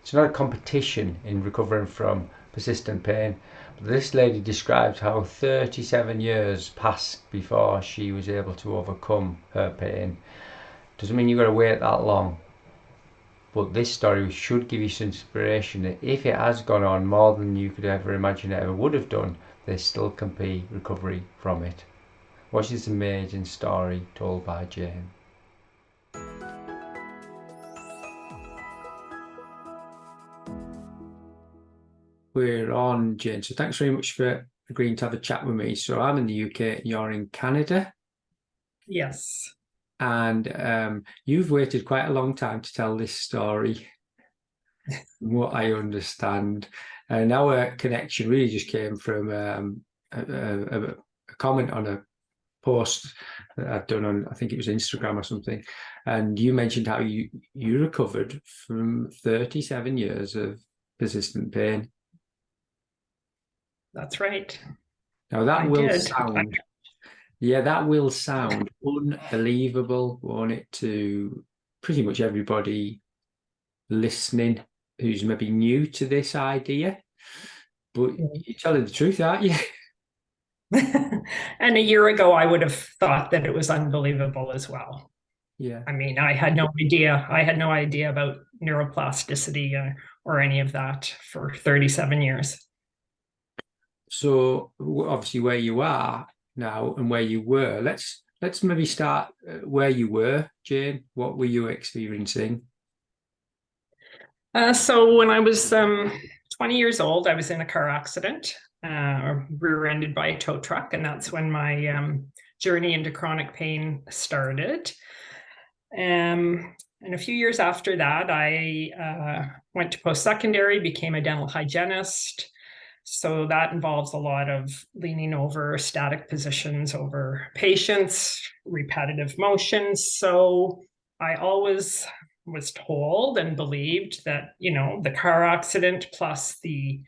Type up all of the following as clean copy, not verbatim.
it's not a competition in recovering from persistent pain. But this lady describes how 37 years passed before she was able to overcome her pain. Doesn't mean you've got to wait that long, but this story should give you some inspiration that if it has gone on more than you could ever imagine it ever would have done, there still can be recovery from it. Watch this amazing story told by Jayne. We're on, Jayne. So thanks very much for agreeing to have a chat with me. So I'm in the UK and you're in Canada. Yes. And you've waited quite a long time to tell this story, from what I understand. And our connection really just came from a comment on a post that I'd done on, I think it was Instagram or something. And you mentioned how you recovered from 37 years of persistent pain. That's right. Now that I will did. sound, yeah, that will sound unbelievable, won't it, to pretty much everybody listening who's maybe new to this idea. But you're telling the truth, aren't you? And a year ago, I would have thought that it was unbelievable as well. Yeah. I mean, I had no idea. I had no idea about neuroplasticity or any of that for 37 years. So obviously where you are now and where you were, let's maybe start where you were, Jayne. What were you experiencing? So when I was 20 years old, I was in a car accident, rear-ended by a tow truck, and that's when my journey into chronic pain started. And a few years after that, I went to post-secondary, became a dental hygienist. So that involves a lot of leaning over static positions over patients, repetitive motions. So I always was told and believed that, the car accident plus the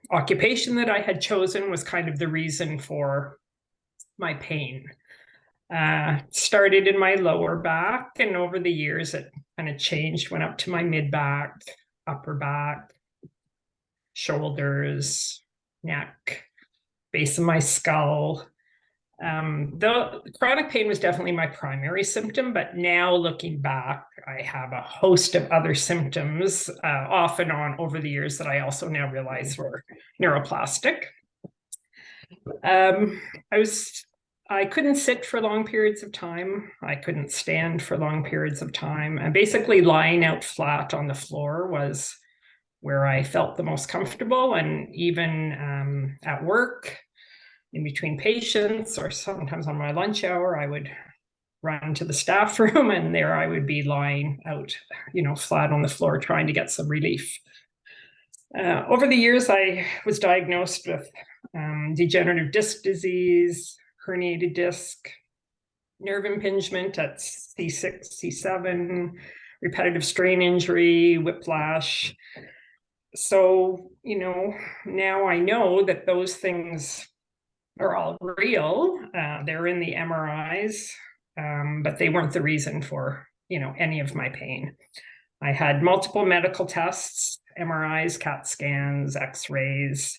occupation that I had chosen was kind of the reason for my pain. Started in my lower back, and over the years it kind of changed, went up to my mid back, upper back, shoulders, neck, base of my skull. The chronic pain was definitely my primary symptom, but now looking back, I have a host of other symptoms off and on over the years that I also now realize were neuroplastic. I couldn't sit for long periods of time. I couldn't stand for long periods of time. And basically lying out flat on the floor was where I felt the most comfortable. And even at work, in between patients, or sometimes on my lunch hour, I would run to the staff room and there I would be lying out, flat on the floor trying to get some relief. Over the years, I was diagnosed with degenerative disc disease, herniated disc, nerve impingement at C6, C7, repetitive strain injury, whiplash. So, now I know that those things are all real. They're in the MRIs, but they weren't the reason for, any of my pain. I had multiple medical tests, MRIs, CAT scans, X-rays.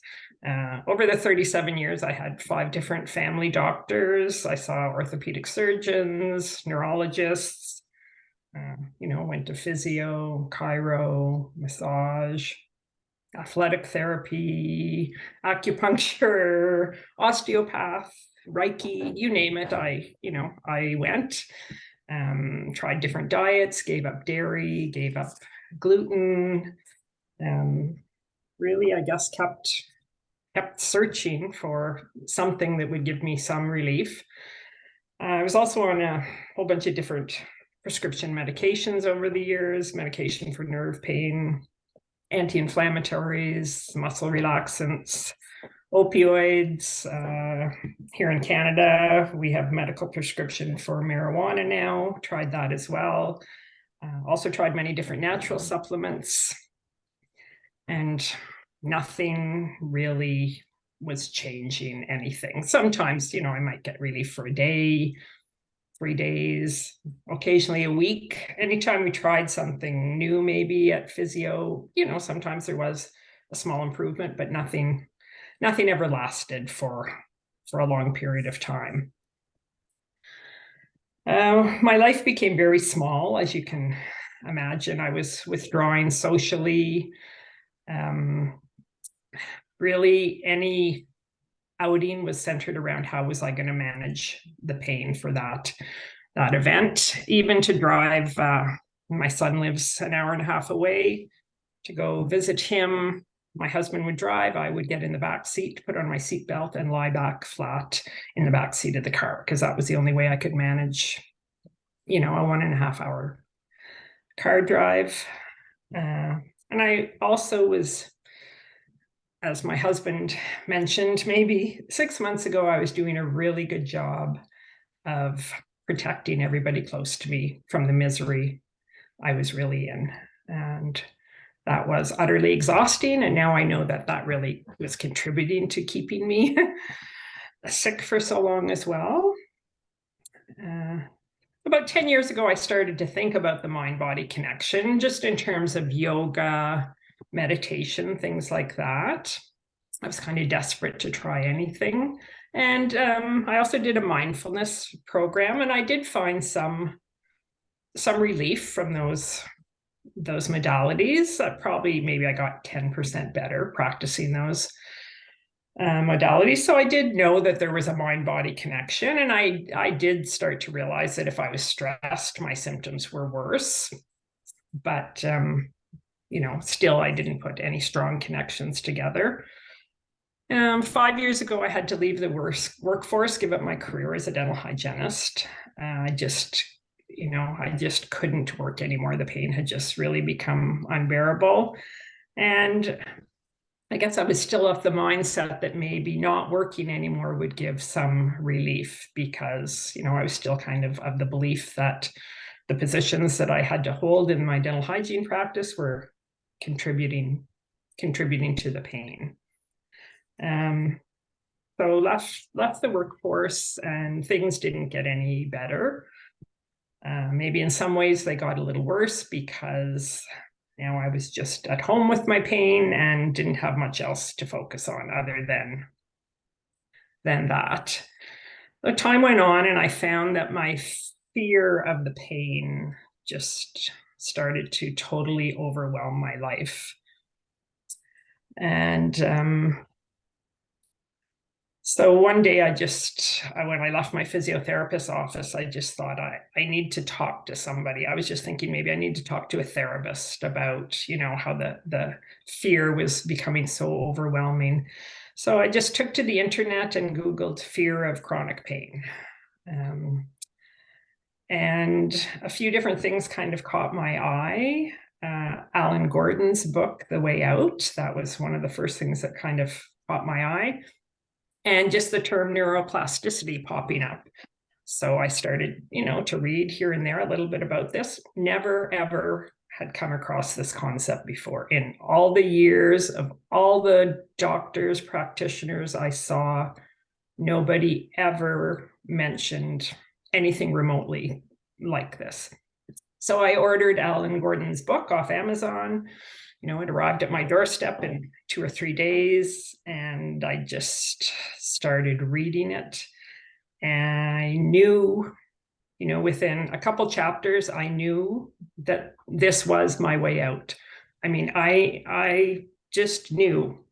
Over the 37 years, I had 5 different family doctors. I saw orthopedic surgeons, neurologists, went to physio, chiro, massage, athletic therapy, acupuncture, osteopath, Reiki, you name it. I went, tried different diets, gave up dairy, gave up gluten, really, I guess, kept searching for something that would give me some relief. I was also on a whole bunch of different prescription medications over the years, medication for nerve pain, anti-inflammatories, muscle relaxants, opioids. Here in Canada, we have medical prescription for marijuana now. Tried that as well. Also tried many different natural supplements, and nothing really was changing anything. Sometimes, I might get relief for a day, 3 days, occasionally a week. Anytime we tried something new, maybe at physio, sometimes there was a small improvement, but nothing ever lasted for a long period of time. My life became very small, as you can imagine. I was withdrawing socially. Really, any outing was centered around how was I going to manage the pain for that event. Even to drive, my son lives an hour and a half away, to go visit him. My husband would drive. I would get in the back seat, put on my seatbelt, and lie back flat in the back seat of the car, because that was the only way I could manage, a 1.5 hour car drive. And I also was, as my husband mentioned, maybe 6 months ago, I was doing a really good job of protecting everybody close to me from the misery I was really in. And that was utterly exhausting. And now I know that really was contributing to keeping me sick for so long as well. About 10 years ago, I started to think about the mind-body connection, just in terms of yoga, meditation, things like that. I was kind of desperate to try anything. And I also did a mindfulness program, and I did find some relief from those modalities. Probably maybe I got 10% better practicing those modalities. So I did know that there was a mind-body connection, and I did start to realize that if I was stressed, my symptoms were worse. But still, I didn't put any strong connections together. 5 years ago, I had to leave the workforce, give up my career as a dental hygienist. I just couldn't work anymore. The pain had just really become unbearable. And I guess I was still of the mindset that maybe not working anymore would give some relief, because, I was still kind of the belief that the positions that I had to hold in my dental hygiene practice were contributing to the pain. So left the workforce, and things didn't get any better. Maybe in some ways they got a little worse, because now I was just at home with my pain and didn't have much else to focus on other than that. The time went on, and I found that my fear of the pain just started to totally overwhelm my life. And so one day when I left my physiotherapist's office, I just thought I need to talk to somebody. I was just thinking maybe I need to talk to a therapist about, how the fear was becoming so overwhelming. So I just took to the internet and Googled fear of chronic pain. And a few different things kind of caught my eye. Alan Gordon's book, The Way Out, that was one of the first things that kind of caught my eye. And just the term neuroplasticity popping up. So I started, to read here and there a little bit about this. Never, ever had come across this concept before. In all the years of all the doctors, practitioners I saw, nobody ever mentioned anything remotely like this. So I ordered Alan Gordon's book off Amazon. It arrived at my doorstep in 2 or 3 days, and I just started reading it. And I knew, within a couple chapters, I knew that this was my way out. I mean, I just knew.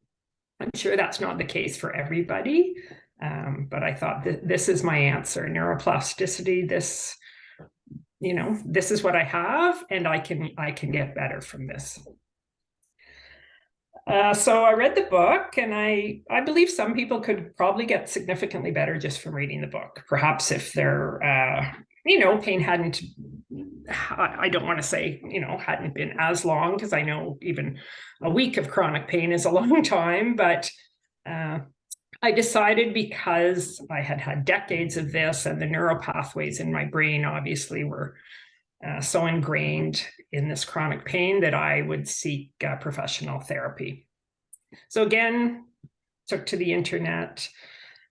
I'm sure that's not the case for everybody, but I thought that this is my answer. Neuroplasticity, this is what I have, and I can get better from this. So I read the book, and I believe some people could probably get significantly better just from reading the book. Perhaps if their pain hadn't, I don't want to say, hadn't been as long, because I know even a week of chronic pain is a long time. But I decided, because I had had decades of this, and the neural pathways in my brain obviously were so ingrained in this chronic pain, that I would seek professional therapy. So again, took to the internet.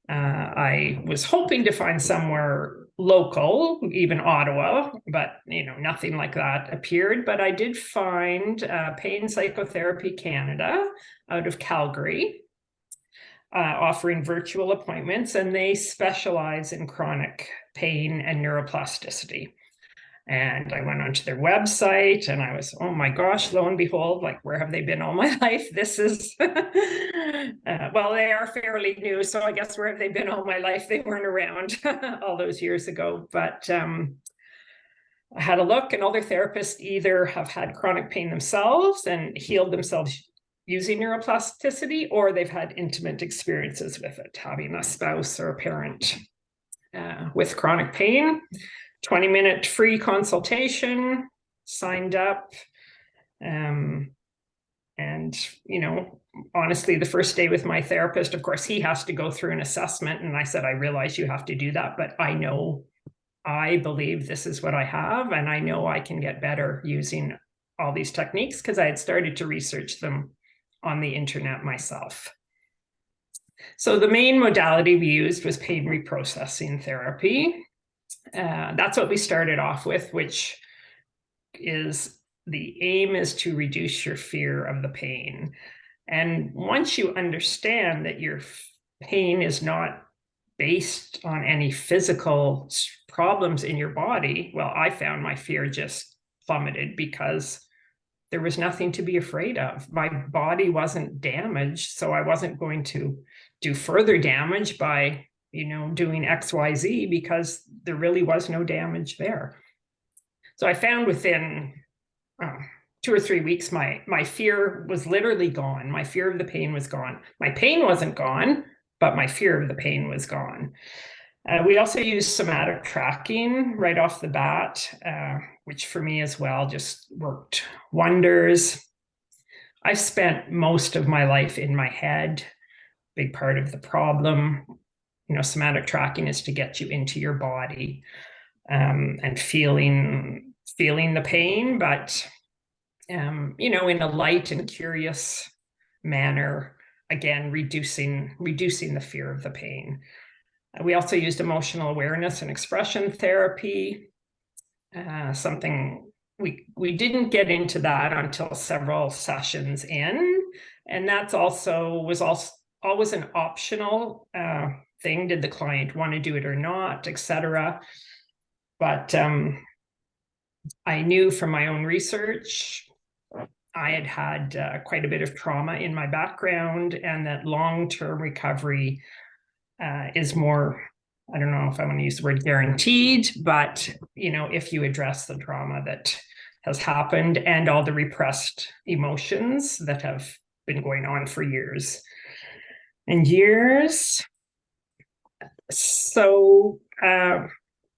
I was hoping to find somewhere local, even Ottawa, but nothing like that appeared. But I did find Pain Psychotherapy Canada out of Calgary, offering virtual appointments, and they specialize in chronic pain and neuroplasticity. And I went onto their website and I was, oh my gosh, lo and behold, like, where have they been all my life? This is, well, they are fairly new. So I guess where have they been all my life? They weren't around all those years ago. But I had a look, and all their therapists either have had chronic pain themselves and healed themselves using neuroplasticity, or they've had intimate experiences with it, having a spouse or a parent with chronic pain. 20-minute free consultation, signed up. And, honestly, the first day with my therapist, of course, he has to go through an assessment. And I said, I realize you have to do that, but I believe this is what I have. And I know I can get better using all these techniques because I had started to research them on the internet myself. So the main modality we used was pain reprocessing therapy. That's what we started off with, which is the aim is to reduce your fear of the pain. And once you understand that your pain is not based on any physical problems in your body, well, I found my fear just plummeted because there was nothing to be afraid of. My body wasn't damaged, so I wasn't going to do further damage by doing XYZ because there really was no damage there. So I found within 2 or 3 weeks, my fear was literally gone. My fear of the pain was gone. My pain wasn't gone, but my fear of the pain was gone. We also used somatic tracking right off the bat, which for me as well just worked wonders. I spent most of my life in my head, big part of the problem. Somatic tracking is to get you into your body and feeling the pain, but in a light and curious manner, again, reducing the fear of the pain. We also used emotional awareness and expression therapy, something we didn't get into that until several sessions in, and that's was always an optional thing. Did the client want to do it or not, etc. But I knew from my own research, I had quite a bit of trauma in my background, and that long-term recovery is more, I don't know if I want to use the word guaranteed, but if you address the trauma that has happened and all the repressed emotions that have been going on for years and years. So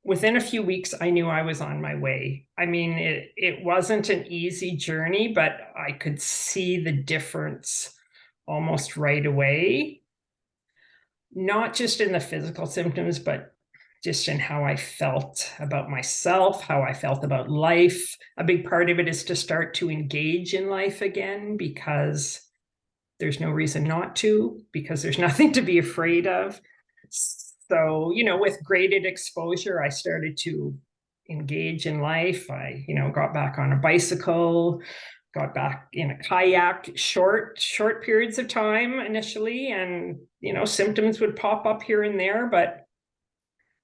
within a few weeks, I knew I was on my way. I mean, it wasn't an easy journey, but I could see the difference almost right away. Not just in the physical symptoms, but just in how I felt about myself, how I felt about life. A big part of it is to start to engage in life again, because there's no reason not to, because there's nothing to be afraid of. So, with graded exposure, I started to engage in life. I, got back on a bicycle, got back in a kayak, short periods of time initially. And, symptoms would pop up here and there, but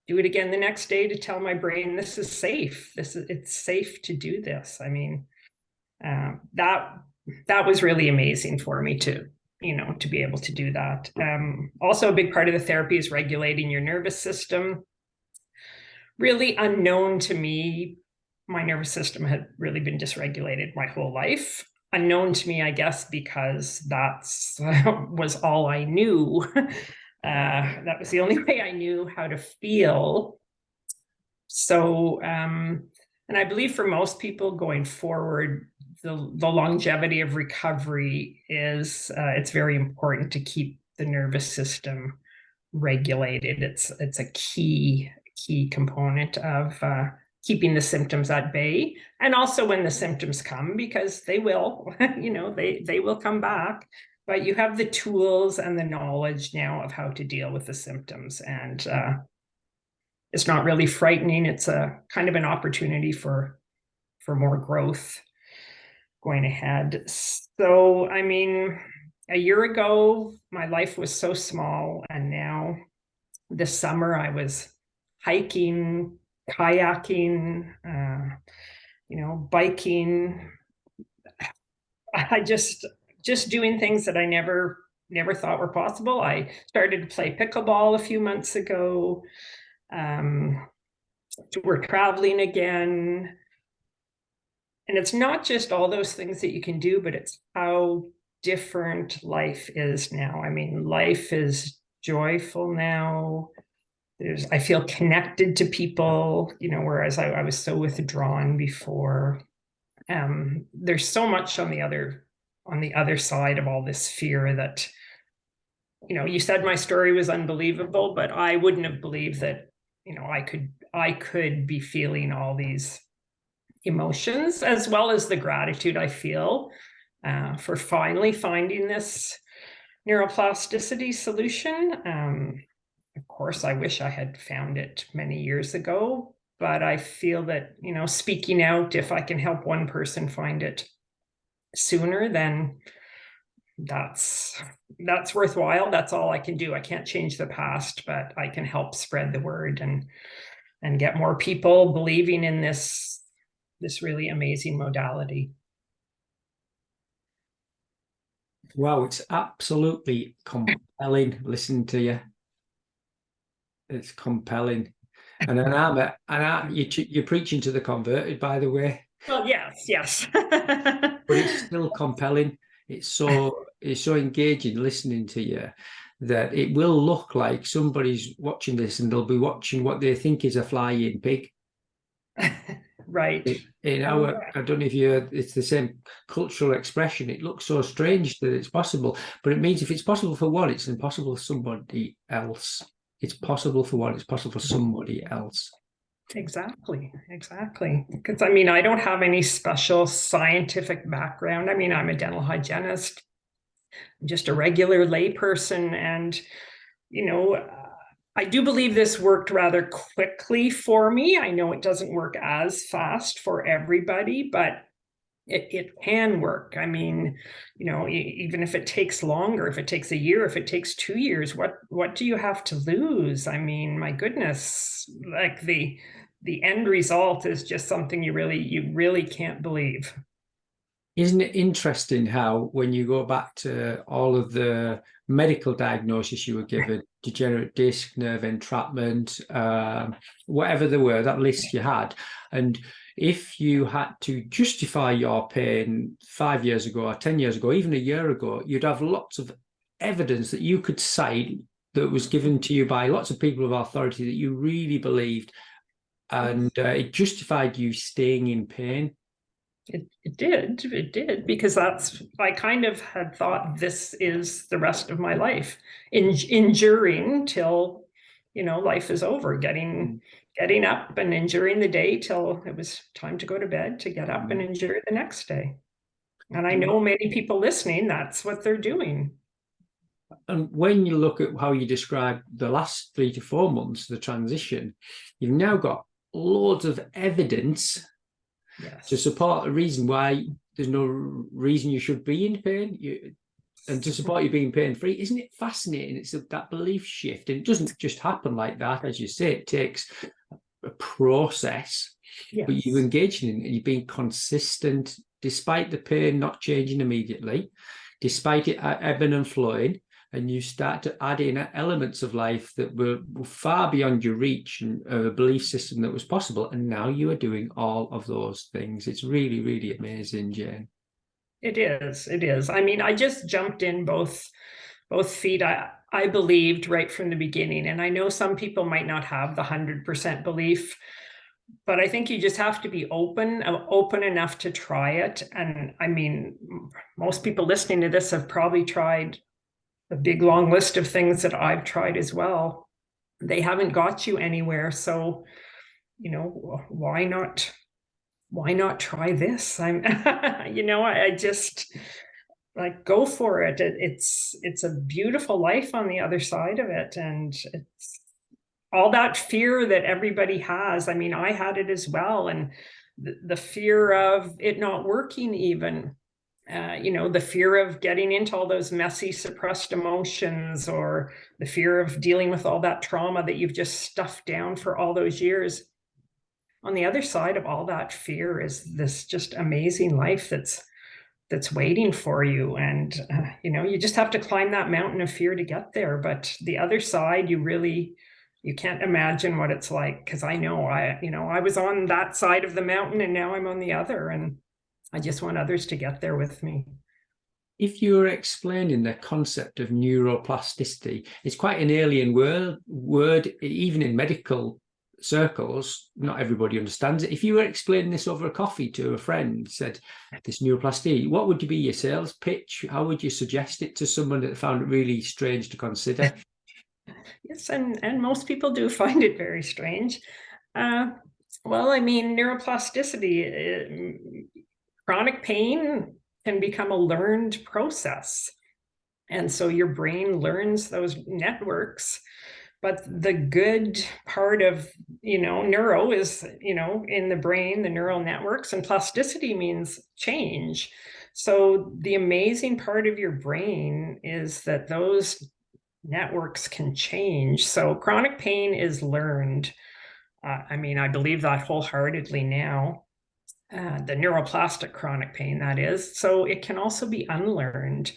do it again the next day to tell my brain, this is safe. It's safe to do this. I mean, that was really amazing for me to be able to do that. Also, a big part of the therapy is regulating your nervous system. Really unknown to me, my nervous system had really been dysregulated my whole life. Unknown to me, I guess, because that's was all I knew. That was the only way I knew how to feel. So, and I believe for most people going forward, the longevity of recovery is it's very important to keep the nervous system regulated. It's a key component of keeping the symptoms at bay, and also when the symptoms come, because they will, they will come back. But you have the tools and the knowledge now of how to deal with the symptoms, and it's not really frightening. It's a kind of an opportunity for more growth going ahead. So, I mean, a year ago, my life was so small, and now this summer I was hiking, kayaking, biking. I just doing things that I never thought were possible. I started to play pickleball a few months ago. Um, we're traveling again. And it's not just all those things that you can do, but it's how different life is now. I mean, life is joyful now. I feel connected to people, whereas I was so withdrawn before. There's so much on the other side of all this fear that, you said my story was unbelievable, but I wouldn't have believed that, I could be feeling all these emotions, as well as the gratitude I feel for finally finding this neuroplasticity solution. Of course, I wish I had found it many years ago, but I feel that, speaking out, if I can help one person find it sooner, then that's worthwhile. That's all I can do. I can't change the past, but I can help spread the word and get more people believing in this really amazing modality. Wow, it's absolutely compelling listening to you. It's compelling. And then you're preaching to the converted, by the way. Well, yes. But it's still compelling. It's so engaging listening to you that it will look like somebody's watching this and they'll be watching what they think is a flying pig. Right. In our, I don't know if it's the same cultural expression. It looks so strange that it's possible, but it means if it's possible for one, it's impossible for somebody else. It's possible for one, it's possible for somebody else. Exactly. Because I don't have any special scientific background. I'm a dental hygienist, just a regular layperson, and you know, I do believe this worked rather quickly for me. I know it doesn't work as fast for everybody, but it can work. Even if it takes longer, if it takes a year, if it takes 2 years, what do you have to lose? My goodness, like the end result is just something you really can't believe. Isn't it interesting how, when you go back to all of the medical diagnosis you were given, degenerate disc, nerve entrapment, whatever they were, that list you had, and if you had to justify your pain 5 years ago or 10 years ago, even a year ago, you'd have lots of evidence that you could cite that was given to you by lots of people of authority that you really believed, and it justified you staying in pain. It did, because I kind of had thought this is the rest of my life, enduring till life is over, getting up and enduring the day till it was time to go to bed, to get up and endure the next day. And I know many people listening, that's what they're doing. And when you look at how you describe the last 3 to 4 months, the transition, you've now got loads of evidence to Yes. support a reason why there's no reason you should be in pain, and to support you being pain free. Isn't it fascinating? It's that belief shift, and it doesn't just happen like that. As you say, it takes a process. Yes. But you're engaging in it, you're being consistent despite the pain not changing immediately, despite it ebbing and flowing, and you start to add in elements of life that were far beyond your reach and a belief system that was possible. And now you are doing all of those things. It's really, really amazing, Jayne. It is. I just jumped in both feet. I believed right from the beginning, and I know some people might not have the 100% belief, but I think you just have to be open enough to try it. And most people listening to this have probably tried a big long list of things that I've tried as well. They haven't got you anywhere. So, why not try this? I just like, go for it. It's a beautiful life on the other side of it. And all that fear that everybody has. I mean, I had it as well. And the fear of it not working, even, the fear of getting into all those messy, suppressed emotions, or the fear of dealing with all that trauma that you've just stuffed down for all those years. On the other side of all that fear is this just amazing life that's waiting for you. And, you just have to climb that mountain of fear to get there. But the other side, you can't imagine what it's like. Cause I know I was on that side of the mountain and now I'm on the other, and I just want others to get there with me. If you were explaining the concept of neuroplasticity, it's quite an alien word, even in medical circles. Not everybody understands it. If you were explaining this over a coffee to a friend, said this neuroplasticity, what would be your sales pitch? How would you suggest it to someone that found it really strange to consider? Yes, and most people do find it very strange. Well, I mean, neuroplasticity, chronic pain can become a learned process. And so your brain learns those networks. But the good part of, neuro is, in the brain, the neural networks, and plasticity means change. So the amazing part of your brain is that those networks can change. So chronic pain is learned. I mean, I believe that wholeheartedly now. The neuroplastic chronic pain, that is. So it can also be unlearned.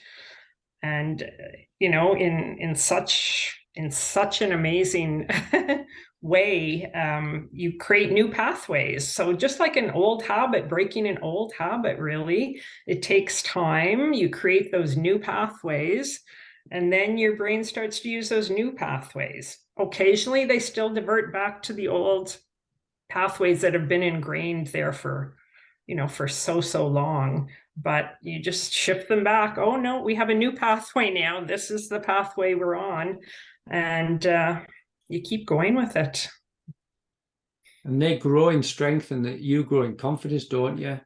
And in such an amazing way, you create new pathways. So just like an old habit, breaking an old habit, really, it takes time. You create those new pathways, and then your brain starts to use those new pathways. Occasionally they still divert back to the old pathways that have been ingrained there for so long, but you just shift them back. Oh no, we have a new pathway now. This is the pathway we're on. And you keep going with it. And they grow in strength and that you grow in confidence, don't you?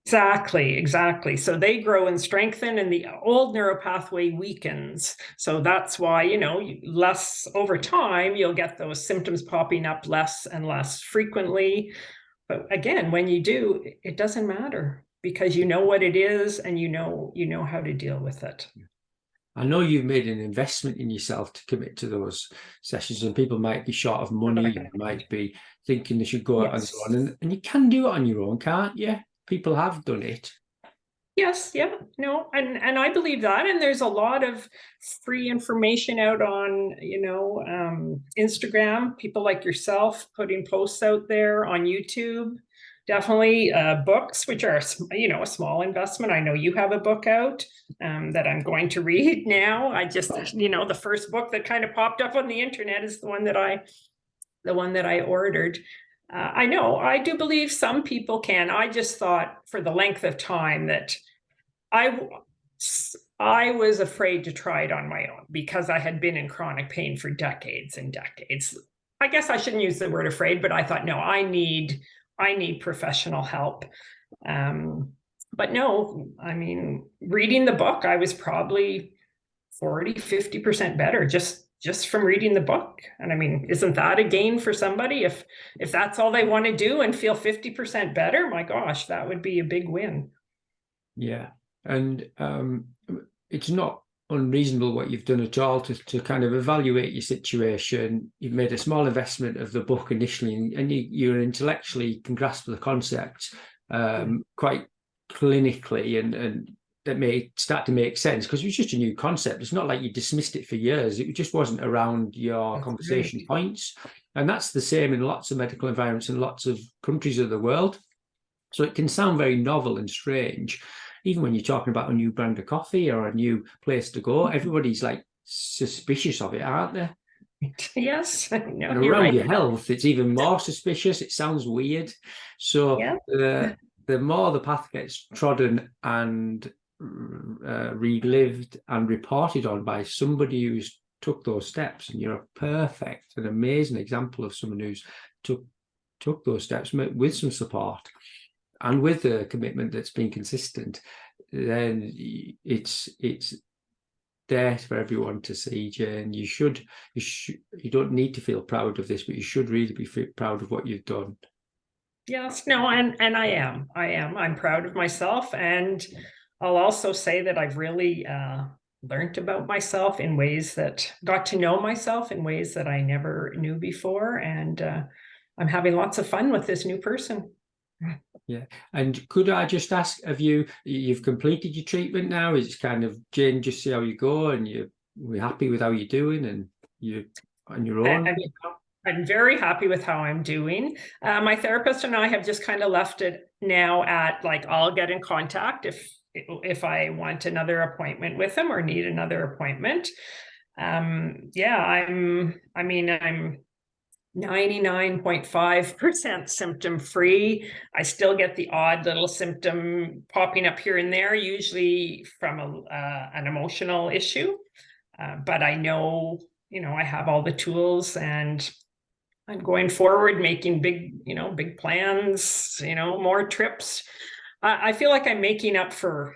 Exactly. So they grow and strengthen, and the old neural pathway weakens. So that's why, less over time, you'll get those symptoms popping up less and less frequently. But again, when you do, it doesn't matter, because you know what it is and you know how to deal with it. I know you've made an investment in yourself to commit to those sessions, and people might be short of money and might be thinking they should go out on their own. And you can do it on your own, can't you? People have done it. Yes, yeah, no, and I believe that. And there's a lot of free information out on, Instagram, people like yourself putting posts out there, on YouTube. Definitely books, which are, a small investment. I know you have a book out that I'm going to read now. I just, the first book that kind of popped up on the internet is the one that I ordered. I know, I do believe some people can. I just thought, for the length of time, that I was afraid to try it on my own, because I had been in chronic pain for decades and decades. I guess I shouldn't use the word afraid, but I thought, no, I need professional help. But no, I mean, reading the book, I was probably 40-50% better just from reading the book. And I mean, isn't that a gain for somebody? If that's all they want to do and feel 50% better, my gosh, that would be a big win. Yeah. And it's not unreasonable what you've done at all to kind of evaluate your situation. You've made a small investment of the book initially, and you intellectually can grasp the concept quite clinically, and that may start to make sense, because it was just a new concept. It's not like you dismissed it for years. It just wasn't around your conversation points. And that's the same in lots of medical environments in lots of countries of the world. So it can sound very novel and strange. Even when you're talking about a new brand of coffee or a new place to go, everybody's like suspicious of it, aren't they? Yes. No, and around your health, it's even more suspicious. It sounds weird. So the more the path gets trodden and relived and reported on by somebody who's took those steps, and you're a perfect and amazing example of someone who's took those steps with some support and with the commitment that's been consistent, then it's there for everyone to see, Jayne. You don't need to feel proud of this, but you should really be proud of what you've done. Yes, no, and I'm proud of myself, and I'll also say that I've really learned about myself in ways that got to know myself in ways that I never knew before, and I'm having lots of fun with this new person. Yeah, and could I just ask, you've completed your treatment now? Is it kind of, Jayne, just see how you go, and we're happy with how you're doing, and you're on your own? I'm very happy with how I'm doing. My therapist and I have just kind of left it now at like, I'll get in contact if I want another appointment with him or need another appointment. Yeah, I'm 99.5% symptom free. I still get the odd little symptom popping up here and there, usually from an emotional issue. But I know, I have all the tools, and I'm going forward, making big plans, more trips. I feel like I'm making up for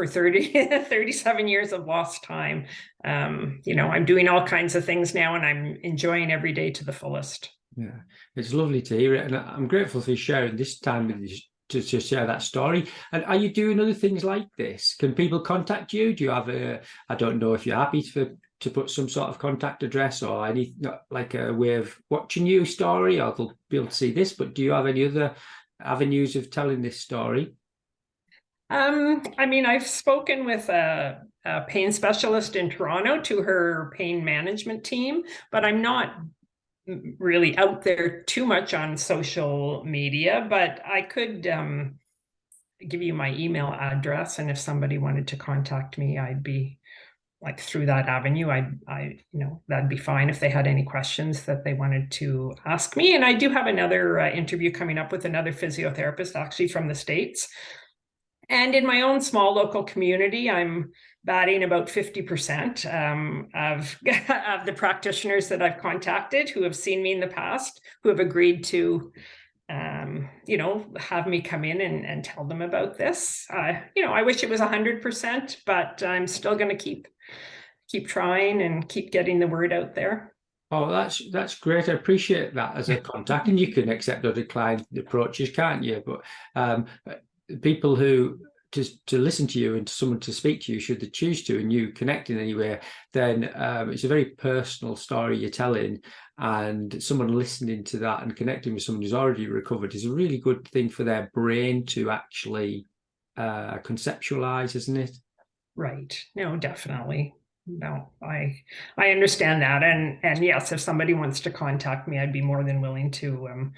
37 years of lost time. I'm doing all kinds of things now, and I'm enjoying every day to the fullest. Yeah, it's lovely to hear it. And I'm grateful for you sharing this time with you to share that story. And are you doing other things like this? Can people contact you? Do you have I don't know if you're happy to put some sort of contact address or any, like a way of watching your story, or they'll be able to see this, but do you have any other avenues of telling this story? I've spoken with a pain specialist in Toronto to her pain management team, but I'm not really out there too much on social media, but I could give you my email address, and if somebody wanted to contact me, I'd be like through that avenue. That'd be fine if they had any questions that they wanted to ask me. And I do have another interview coming up with another physiotherapist, actually from the States. And in my own small local community, I'm batting about 50% of the practitioners that I've contacted who have seen me in the past, who have agreed to, have me come in and tell them about this. I wish it was 100%, but I'm still going to keep trying and keep getting the word out there. Oh, that's great. I appreciate that as a contact, and you can accept or decline the approaches, can't you? But people who to listen to you and to someone to speak to you, should they choose to, and you connect in any way, then it's a very personal story you're telling, and someone listening to that and connecting with someone who's already recovered is a really good thing for their brain to actually conceptualize, isn't it? Right. No, definitely. No, I understand that, and yes, if somebody wants to contact me, I'd be more than willing to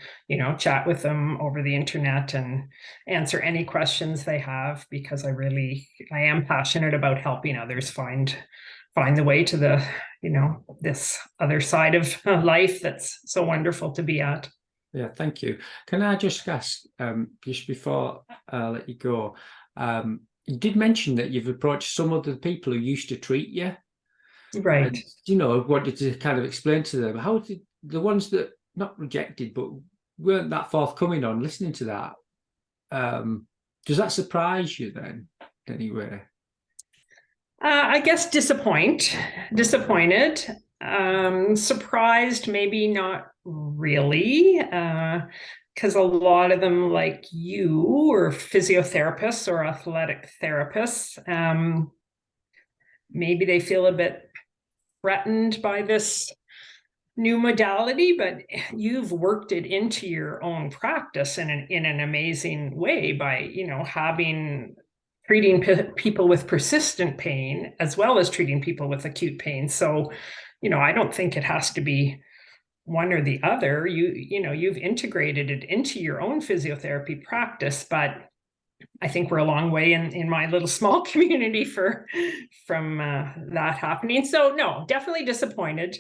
chat with them over the internet and answer any questions they have, because I am passionate about helping others find the way to the this other side of life that's so wonderful to be at. Yeah, thank you. Can I just ask, just before I let you go, you did mention that you've approached some of the people who used to treat you. Right. And, wanted to kind of explain to them, how did the ones that not rejected, but weren't that forthcoming on listening to that, does that surprise you then, anyway? I guess disappointed, surprised, maybe not really, because a lot of them, like you, or physiotherapists or athletic therapists, maybe they feel a bit threatened by this new modality, but you've worked it into your own practice in an amazing way by treating people with persistent pain as well as treating people with acute pain. So I don't think it has to be one or the other. You've integrated it into your own physiotherapy practice, but I think we're a long way in my little small community from that happening. So no, definitely disappointed.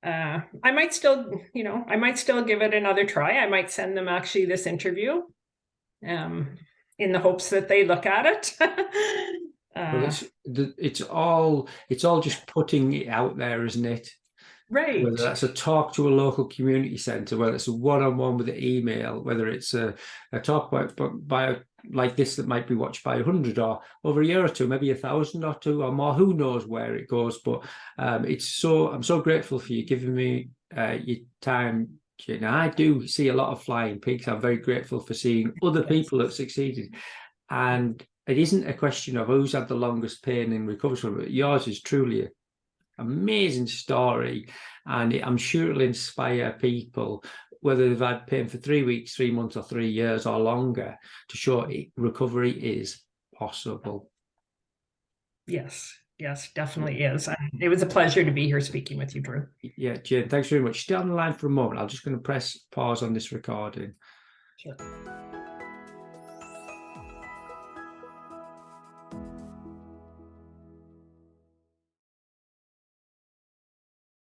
I might still give it another try. I might send them actually this interview, in the hopes that they look at it. Well, it's all just putting it out there, isn't it? Right. Whether that's a talk to a local community centre, whether it's a one-on-one with an email, whether it's a talk by like this that might be watched by 100, or over a year or two, maybe 1,000 or two or more. Who knows where it goes? But I'm so grateful for you giving me your time, Jayne. I do see a lot of flying pigs. I'm very grateful for seeing other people that have succeeded. And it isn't a question of who's had the longest pain and recovery from it. Yours is truly an amazing story, and I'm sure it'll inspire people, whether they've had pain for 3 weeks, 3 months, or 3 years or longer, to show recovery is possible. Yes, definitely is. And it was a pleasure to be here speaking with you, Drew. Yeah, Jayne, thanks very much. Stay on the line for a moment. I'm just going to press pause on this recording. Sure.